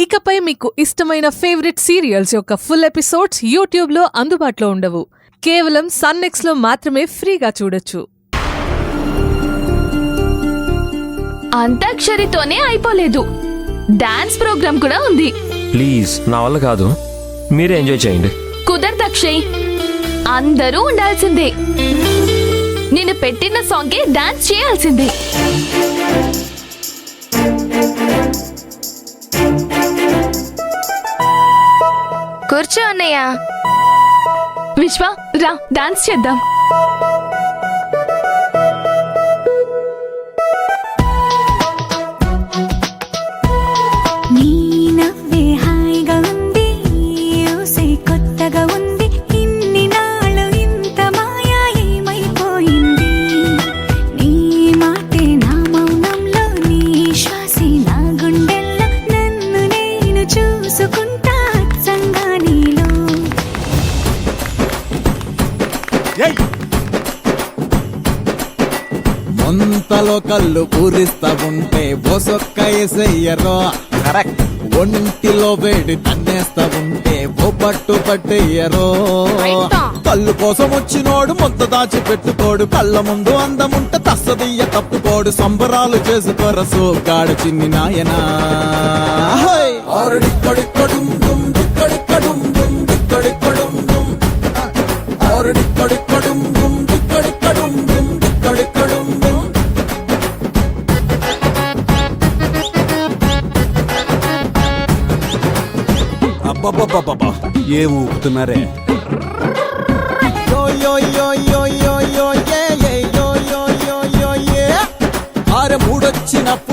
ఇకపై మీకు ఇష్టమైన ఫేవరెట్ సీరియల్స్ యొక్క ఫుల్ ఎపిసోడ్స్ యూట్యూబ్లో అందుబాటులో ఉండవు. కేవలం సన్నెక్స్లో మాత్రమే ఫ్రీగా చూడొచ్చు. అంతాక్షరితోనే అయిపోలేదు, డాన్స్ ప్రోగ్రామ్ కూడా ఉంది. ప్లీజ్, నా వల్ల కాదు, మీరే ఎంజాయ్ చేయండి. కుదరదు అక్షయ్, అందరూ ఉండాల్సిందే. నేను పెట్టిన సాంగ్కి డాన్స్ చేయాల్సిందే. కూర్చో అన్నయ్య. విశ్వ, రా డాన్స్ చేద్దాం. ముంతలో కళ్ళు పూరిస్తా ఉంటే బొసొక్క ఎసయ్యరో. కరెక్ట్. ఒంటిలో వేడి తన్నేస్తా ఉంటే ఓ పట్టు పట్టేయరో. కళ్ళు కోసం వచ్చినోడు ముద్ద దాచి పెట్టుకోడు, కళ్ళ ముందు అందముంటే తస్సదియ్య తప్పుకోడు. సంబరాలు చేసుకోర సోగాడు చిన్ని నాయనా. అబ్బబ్బబ్బబ్బా, ఏం ఊపుతున్నారే? ఆరె మూడొచ్చినప్పుడు